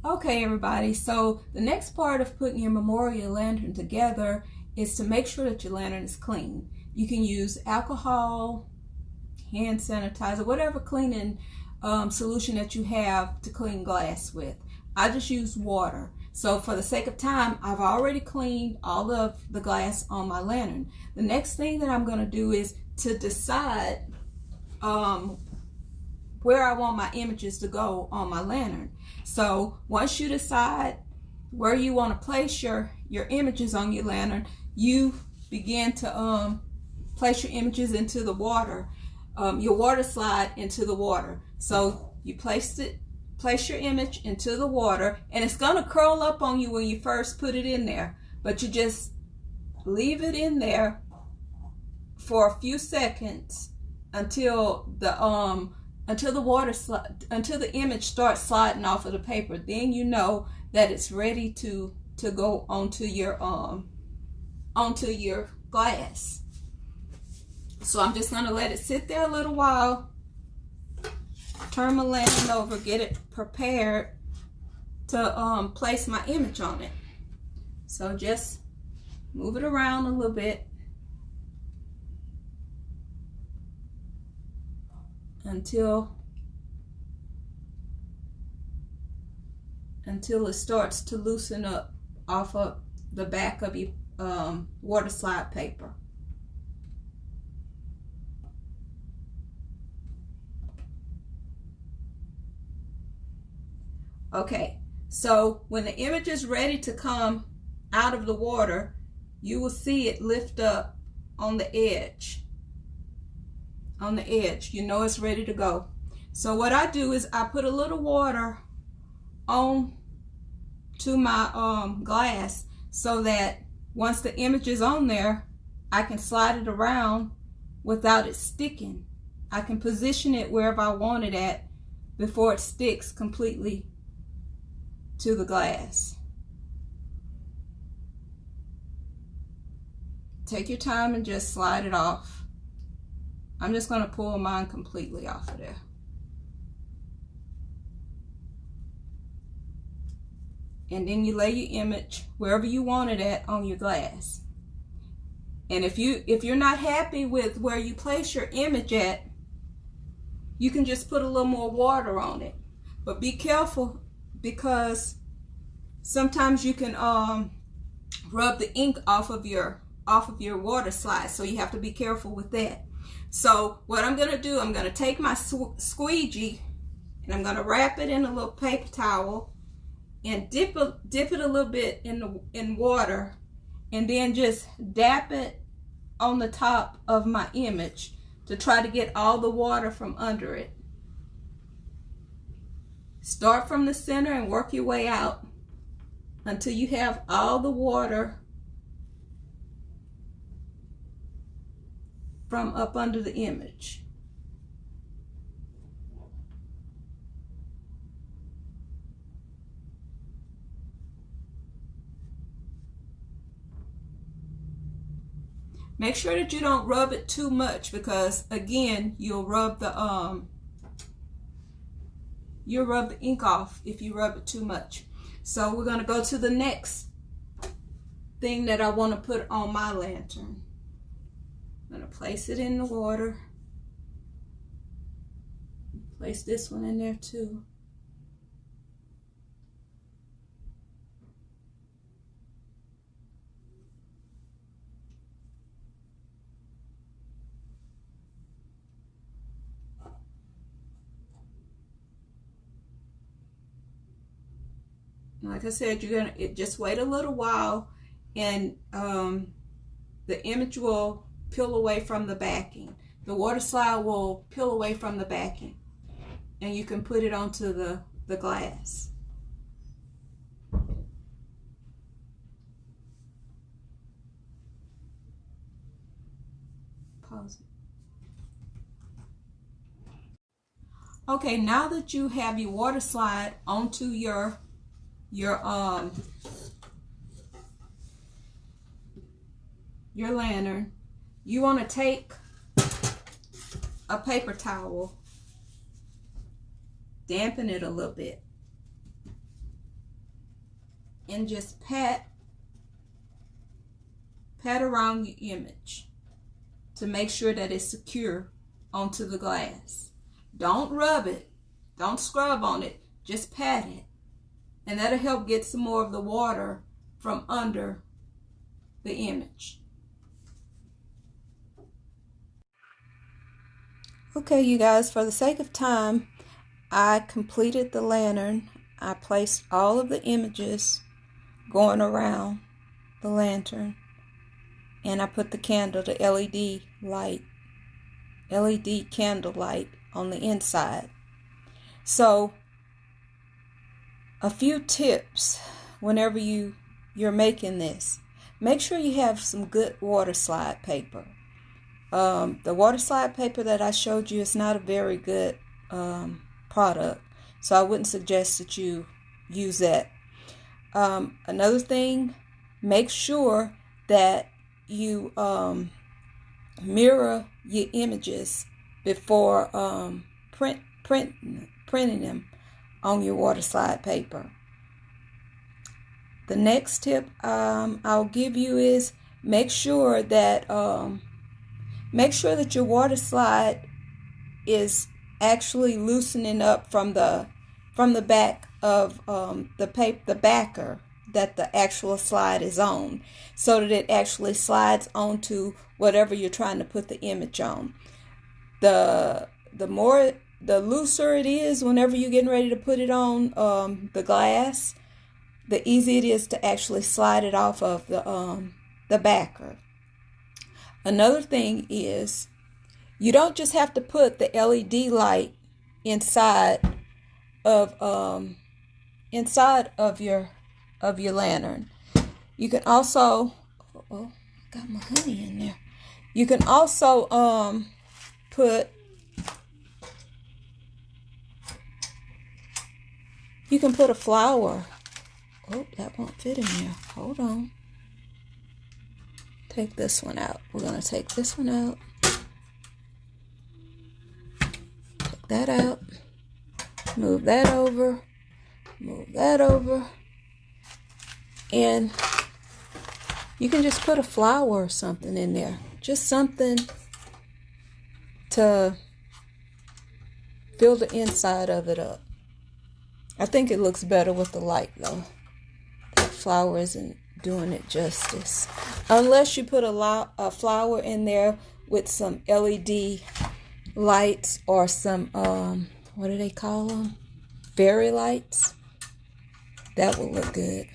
Okay, everybody, so the next part of putting your memorial lantern together is to make sure that your lantern is clean. You can use alcohol, hand sanitizer, whatever cleaning solution that you have to clean glass with. I just use water. So for the sake of time, I've already cleaned all of the glass on my lantern. The next thing that I'm going to do is to decide where I want my images to go on my lantern. So once you decide where you want to place your images on your lantern, you begin to place your images into the water, your water slide into the water. So you place your image into the water, and it's going to curl up on you when you first put it in there, but you just leave it in there for a few seconds until the image starts sliding off of the paper. Then you know that it's ready to go onto your glass. So I'm just going to let it sit there a little while, turn my lantern over, get it prepared to place my image on it. So just move it around a little bit until it starts to loosen up off of the back of your water slide paper. Okay, so when the image is ready to come out of the water, you will see it lift up on the edge. You know it's ready to go. So what I do is I put a little water on to my glass so that once the image is on there, I can slide it around without it sticking. I can position it wherever I want it at before it sticks completely to the glass. Take your time and just slide it off. I'm just going to pull mine completely off of there. And then you lay your image wherever you want it at on your glass. And if you're not happy with where you place your image at, you can just put a little more water on it. But be careful, because sometimes you can rub the ink off of your water slide, so you have to be careful with that. So what I'm going to do, I'm going to take my squeegee and I'm going to wrap it in a little paper towel and dip it a little bit in water, and then just dap it on the top of my image to try to get all the water from under it. Start from the center and work your way out until you have all the water from up under the image. Make sure that you don't rub it too much, because again, you'll rub the ink off if you rub it too much. So we're going to go to the next thing that I want to put on my lantern. I'm going to place it in the water. Place this one in there too. Like I said, you're gonna just wait a little while, and the image will peel away from the backing. The water slide will peel away from the backing, and you can put it onto the glass. Pause it. Okay, now that you have your water slide onto your lantern, you want to take a paper towel, dampen it a little bit, and just pat around your image to make sure that it's secure onto the glass. Don't rub it. Don't scrub on it. Just pat it. And that'll help get some more of the water from under the image. Okay, you guys, for the sake of time, I completed the lantern. I placed all of the images going around the lantern, and I put the candle, the LED candle light on the inside. So, a few tips whenever you're making this. Make sure you have some good water slide paper. The water slide paper that I showed you is not a very good product, so I wouldn't suggest that you use that. Another thing, make sure that you mirror your images before printing them on your water slide paper. The next tip I'll give you is make sure that your water slide is actually loosening up from the back of the backer that the actual slide is on, so that it actually slides onto whatever you're trying to put the image on. The looser it is whenever you're getting ready to put it on the glass, the easier it is to actually slide it off of the backer. Another thing is, you don't just have to put the LED light inside of your lantern. You can also, oh, got my honey in there. You can also put a flower. Oh, that won't fit in there. Hold on. Take this one out. We're going to take this one out. Take that out. Move that over. Move that over. And you can just put a flower or something in there. Just something to fill the inside of it up. I think it looks better with the light though. That flower isn't doing it justice. Unless you put a flower in there with some LED lights or some, what do they call them? Fairy lights. That will look good.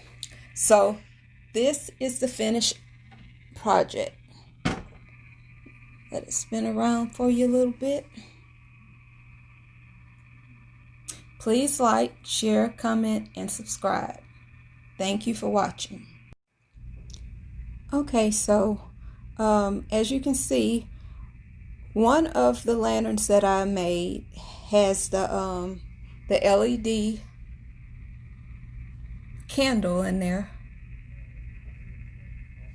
So this is the finished project. Let it spin around for you a little bit. Please like, share, comment, and subscribe. Thank you for watching. Okay, so as you can see, one of the lanterns that I made has the LED candle in there,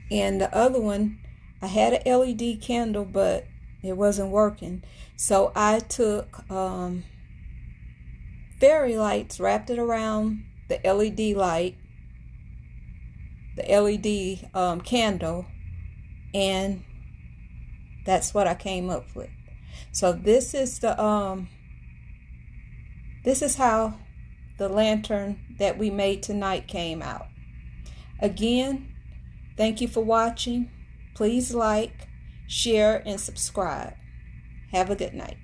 and the other one, I had an LED candle but it wasn't working, so I took fairy lights, wrapped it around the LED light, the LED candle, and that's what I came up with. So this is the this is how the lantern that we made tonight came out. Again, thank you for watching. Please like, share, and subscribe. Have a good night.